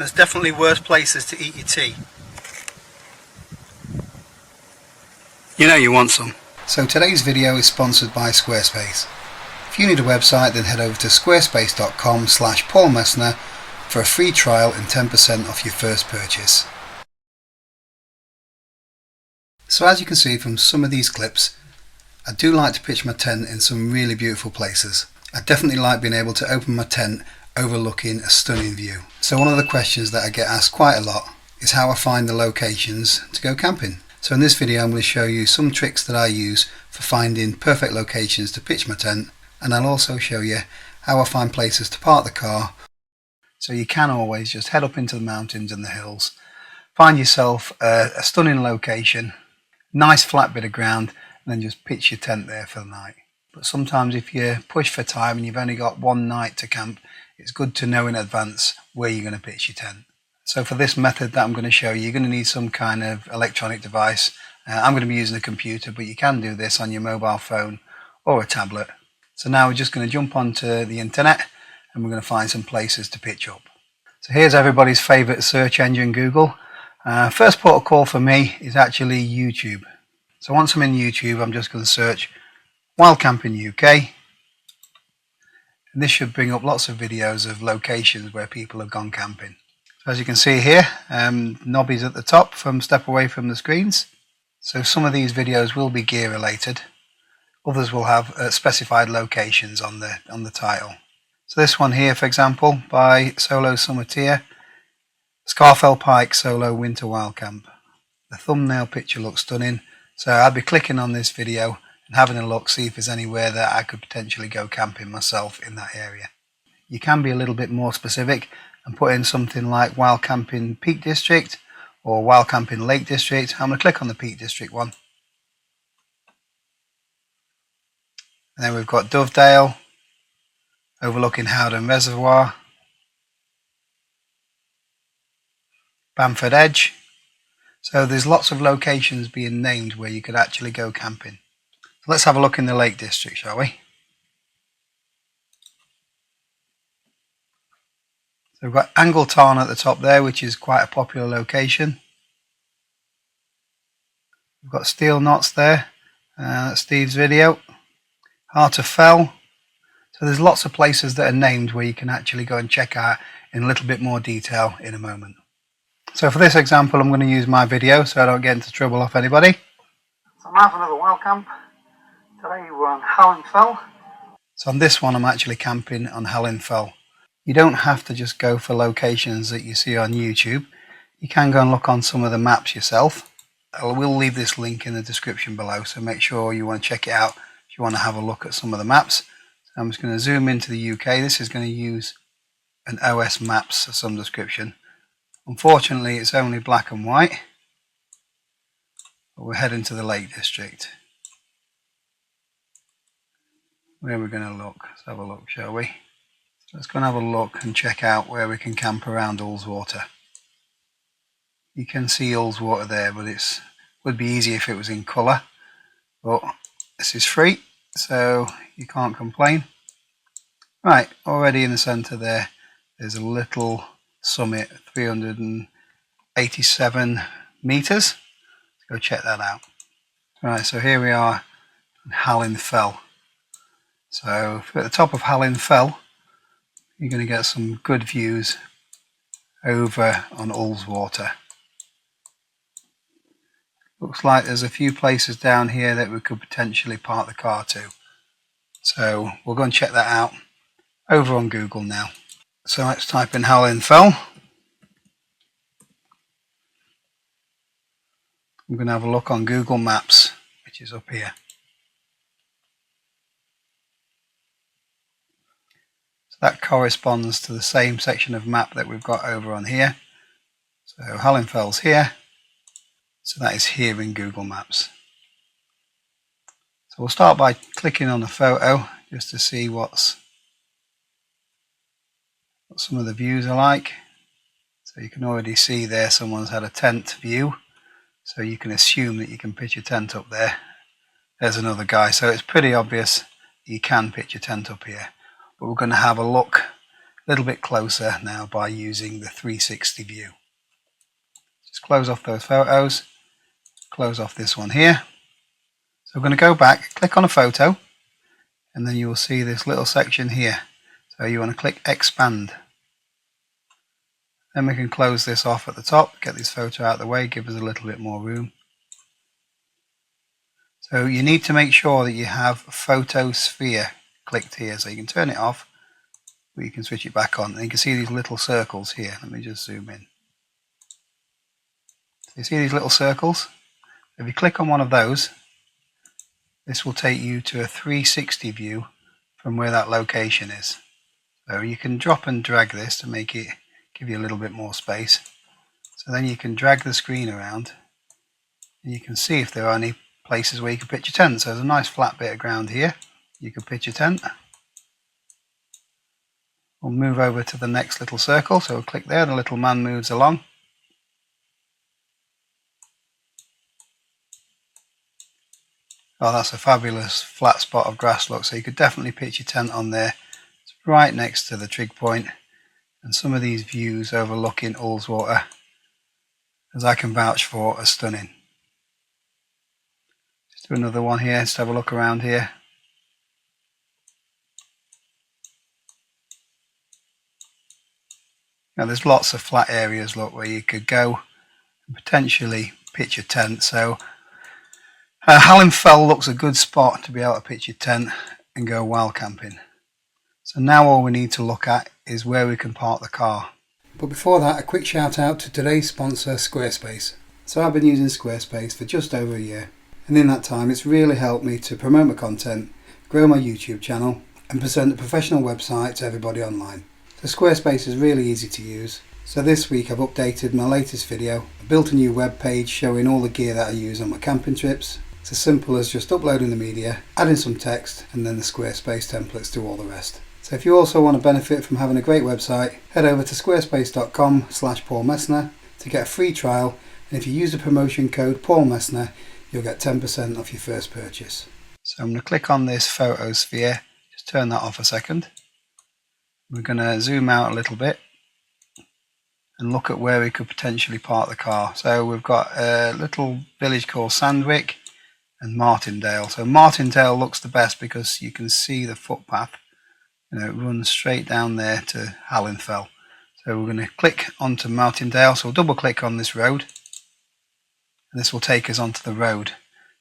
There's definitely worse places to eat your tea. You know you want some. So today's video is sponsored by Squarespace. If you need a website, then head over to squarespace.com/Paul Messner for a free trial and 10% off your first purchase. So as you can see from some of these clips, I do like to pitch my tent in some really beautiful places. I definitely like being able to open my tent overlooking a stunning view. So one of the questions that I get asked quite a lot is how I find the locations to go camping. So in this video I'm going to show you some tricks that I use for finding perfect locations to pitch my tent, and I'll also show you how I find places to park the car, so you can always just head up into the mountains and the hills, find yourself a stunning location, nice flat bit of ground, and then just pitch your tent there for the night. But sometimes if you push for time and you've only got one night to camp, it's good to know in advance where you're going to pitch your tent. So for this method that I'm going to show you, you're going to need some kind of electronic device. I'm going to be using a computer, but you can do this on your mobile phone or a tablet. So now we're just going to jump onto the internet and we're going to find some places to pitch up. So here's everybody's favourite search engine, Google. First port of call for me is actually YouTube. So once I'm in YouTube, I'm just going to search Wild Camping UK. And this should bring up lots of videos of locations where people have gone camping. So as you can see here, Nobby's at the top from Step Away from the Screens. So some of these videos will be gear related. Others will have specified locations on the title. So this one here, for example, by Solo Summiteer, Scarfell Pike Solo Winter Wild Camp. The thumbnail picture looks stunning, so I'll be clicking on this video and having a look, see if there's anywhere that I could potentially go camping myself in that area. You can be a little bit more specific and put in something like Wild Camping Peak District or Wild Camping Lake District. I'm going to click on the Peak District one. And then we've got Dovedale, overlooking Howden Reservoir, Bamford Edge. So there's lots of locations being named where you could actually go camping. So let's have a look in the Lake District, shall we? So we've got Angle Tarn at the top there, which is quite a popular location. We've got Steel Knots there, that's Steve's video. Heart of Fell. So there's lots of places that are named where you can actually go and check out in a little bit more detail in a moment. So for this example, I'm going to use my video so I don't get into trouble off anybody. So I'm out for another wild camp. Today we're on Hallen Fell. So on this one I'm actually camping on Hallen Fell. You don't have to just go for locations that you see on YouTube. You can go and look on some of the maps yourself. I will leave this link in the description below, so make sure you want to check it out if you want to have a look at some of the maps. So I'm just going to zoom into the UK. This is going to use an OS Maps of some description. Unfortunately it's only black and white, but we're heading to the Lake District. Where are we going to look? Let's have a look, shall we? So let's go and have a look and check out where we can camp around Ullswater. You can see Ullswater there, but it would be easy if it was in colour. But this is free, so you can't complain. Right, already in the centre there, there's a little summit, 387 metres. Let's go check that out. Right, so here we are in Hallen Fell. So if you're at the top of Hallen Fell, you're going to get some good views over on Ullswater. Looks like there's a few places down here that we could potentially park the car to. So we'll go and check that out over on Google now. So let's type in Hallen Fell. I'm going to have a look on Google Maps, which is up here. So that corresponds to the same section of map that we've got over on here. So Hallen Fell's here. So that is here in Google Maps. So we'll start by clicking on the photo just to see what some of the views are like. So you can already see there someone's had a tent view, so you can assume that you can pitch your tent up there. There's another guy, so it's pretty obvious you can pitch your tent up here. But we're going to have a look a little bit closer now by using the 360 view. Just close off those photos, close off this one here. So we're going to go back, click on a photo, and then you will see this little section here. So you want to click expand. Then we can close this off at the top, get this photo out of the way, give us a little bit more room. So you need to make sure that you have photo sphere clicked here, so you can turn it off, but you can switch it back on. And you can see these little circles here. Let me just zoom in. So you see these little circles? If you click on one of those, this will take you to a 360 view from where that location is. So you can drop and drag this to make it give you a little bit more space. So then you can drag the screen around and you can see if there are any places where you can pitch a tent. So there's a nice flat bit of ground here. You can pitch a tent. We'll move over to the next little circle. So we'll click there, the little man moves along. Oh, that's a fabulous flat spot of grass, look. So you could definitely pitch your tent on there. It's right next to the trig point. And some of these views overlooking Ullswater, as I can vouch for, are stunning. Just do another one here, just have a look around here. Now there's lots of flat areas, look, where you could go and potentially pitch a tent. So Hallam Fell looks a good spot to be able to pitch your tent and go wild camping. So now all we need to look at is where we can park the car. But before that, a quick shout out to today's sponsor, Squarespace. So I've been using Squarespace for just over a year, and in that time it's really helped me to promote my content, grow my YouTube channel and present a professional website to everybody online. So Squarespace is really easy to use. So this week I've updated my latest video. I built a new web page showing all the gear that I use on my camping trips. It's as simple as just uploading the media, adding some text, and then the Squarespace templates do all the rest. So if you also want to benefit from having a great website, head over to squarespace.com/Paul Messner to get a free trial, and if you use the promotion code Paul Messner, you'll get 10% off your first purchase. So I'm going to click on this photo sphere, just turn that off a second. We're going to zoom out a little bit and look at where we could potentially park the car. So we've got a little village called Sandwick and Martindale. So Martindale looks the best because you can see the footpath. It runs straight down there to Hallam Fell. So we're going to click onto Martindale. So we'll double click on this road and this will take us onto the road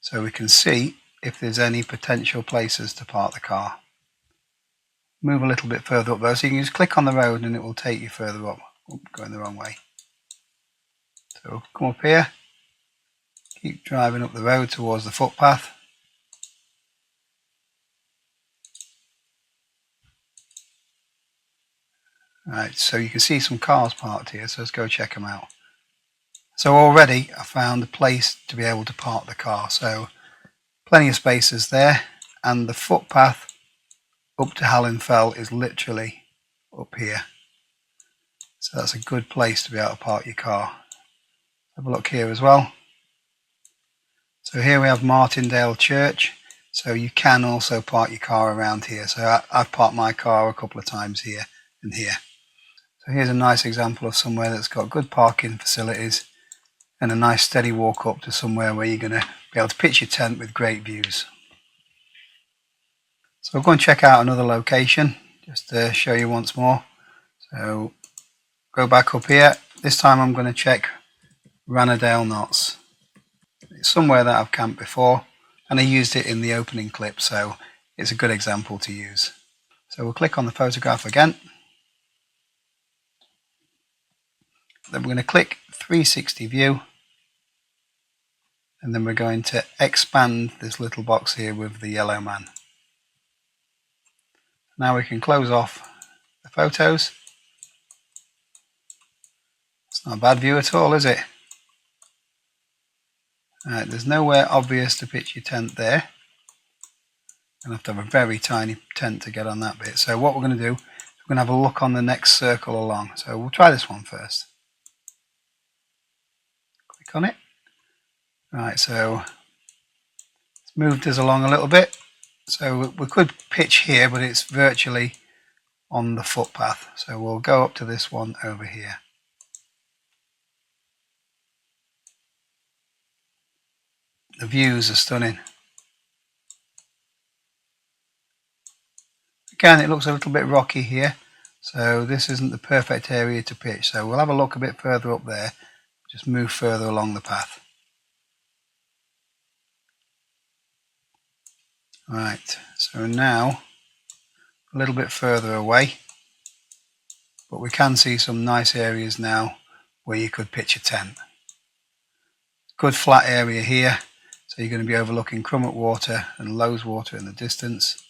so we can see if there's any potential places to park the car. Move a little bit further up though, so you can just click on the road and it will take you further up. Oops, going the wrong way. So come up here, keep driving up the road towards the footpath. Right, so you can see some cars parked here, so let's go check them out. So already I found a place to be able to park the car, so plenty of spaces there, and the footpath up to Hallam Fell is literally up here. So that's a good place to be able to park your car. Have a look here as well. So here we have Martindale Church, so you can also park your car around here. So I've parked my car a couple of times here and here. So here's a nice example of somewhere that's got good parking facilities and a nice steady walk up to somewhere where you're going to be able to pitch your tent with great views. So we'll go and check out another location just to show you once more. So go back up here. This time I'm going to check Ranadale Knots. It's somewhere that I've camped before and I used it in the opening clip, so it's a good example to use. So we'll click on the photograph again. Then we're going to click 360 view and then we're going to expand this little box here with the yellow man. Now we can close off the photos. It's not a bad view at all, is it? Right, there's nowhere obvious to pitch your tent there. You'll have to have a very tiny tent to get on that bit. So what we're going to do, we're going to have a look on the next circle along. So we'll try this one first. Click on it. Right, so it's moved us along a little bit. So we could pitch here, but it's virtually on the footpath. So we'll go up to this one over here. The views are stunning. Again, it looks a little bit rocky here, so this isn't the perfect area to pitch. So we'll have a look a bit further up there, just move further along the path. Right, so now a little bit further away, but we can see some nice areas now where you could pitch a tent. Good flat area here, so you're going to be overlooking Crummock Water and Lowes Water in the distance.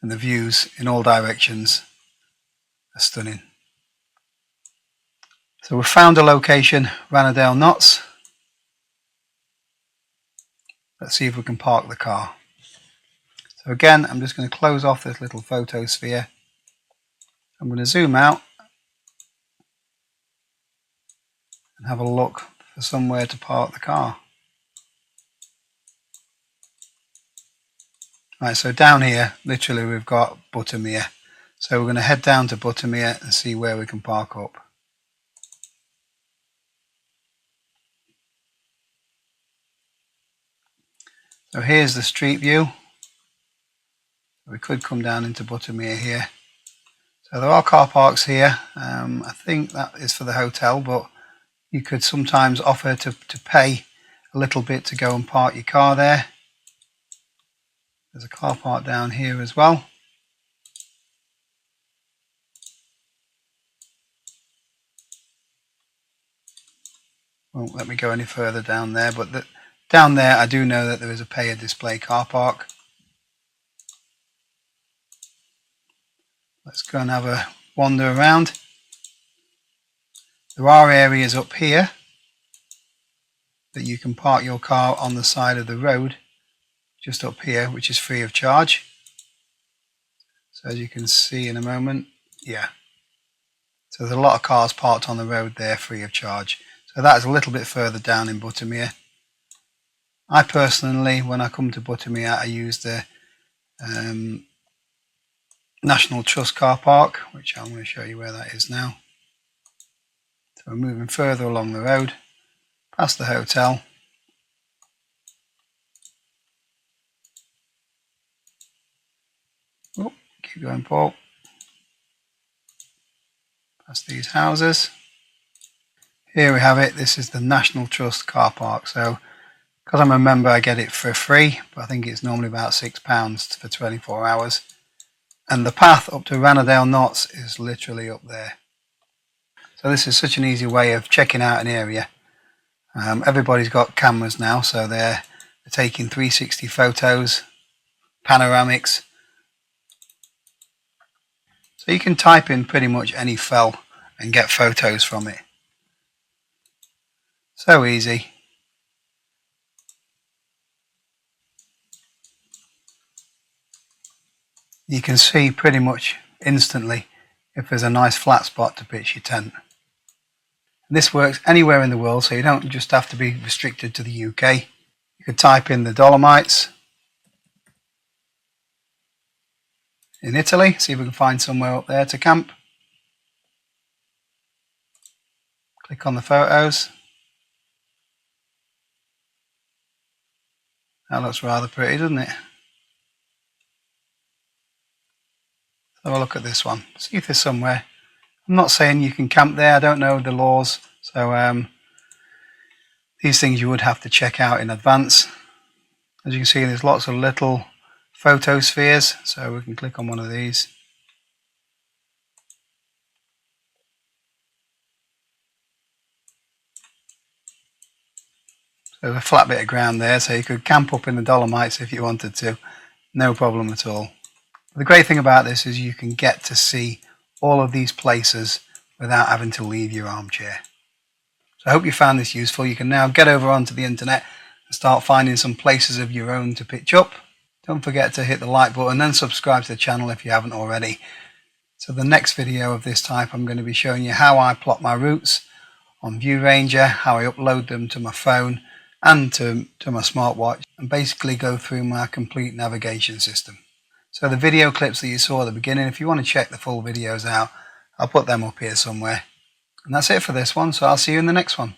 And the views in all directions are stunning. So we've found a location, Ranadale Knots. Let's see if we can park the car. So again, I'm just going to close off this little photosphere. I'm going to zoom out and have a look for somewhere to park the car. Right, so down here, literally we've got Buttermere. So we're going to head down to Buttermere and see where we can park up. So here's the street view. We could come down into Buttermere here. So there are car parks here. I think that is for the hotel, but you could sometimes offer to pay a little bit to go and park your car there. There's a car park down here as well. Won't let me go any further down there, but down there I do know that there is a pay a display car park. Let's go and have a wander around. There are areas up here that you can park your car on the side of the road, just up here, which is free of charge. So as you can see in a moment, yeah. So there's a lot of cars parked on the road there free of charge. So that is a little bit further down in Buttermere. I personally, when I come to Buttermere, I use the National Trust car park, which I'm going to show you where that is now. So we're moving further along the road, past the hotel. Oh, keep going, Paul. Past these houses. Here we have it. This is the National Trust car park. So because I'm a member, I get it for free, but I think it's normally about £6 for 24 hours. And the path up to Ranadale Knots is literally up there. So this is such an easy way of checking out an area. Everybody's got cameras now, so they're taking 360 photos, panoramics. So you can type in pretty much any fell and get photos from it. So easy. You can see pretty much instantly if there's a nice flat spot to pitch your tent. And this works anywhere in the world, so you don't just have to be restricted to the UK. You could type in the Dolomites in Italy, see if we can find somewhere up there to camp. Click on the photos. That looks rather pretty, doesn't it? Have a look at this one. See if there's somewhere. I'm not saying you can camp there. I don't know the laws. So these things you would have to check out in advance. As you can see, there's lots of little photospheres. So we can click on one of these. So there's a flat bit of ground there. So you could camp up in the Dolomites if you wanted to. No problem at all. The great thing about this is you can get to see all of these places without having to leave your armchair. So I hope you found this useful. You can now get over onto the internet and start finding some places of your own to pitch up. Don't forget to hit the like button and subscribe to the channel if you haven't already. So the next video of this type, I'm going to be showing you how I plot my routes on ViewRanger, how I upload them to my phone, and to my smartwatch, and basically go through my complete navigation system. So the video clips that you saw at the beginning, if you want to check the full videos out, I'll put them up here somewhere. And that's it for this one, so I'll see you in the next one.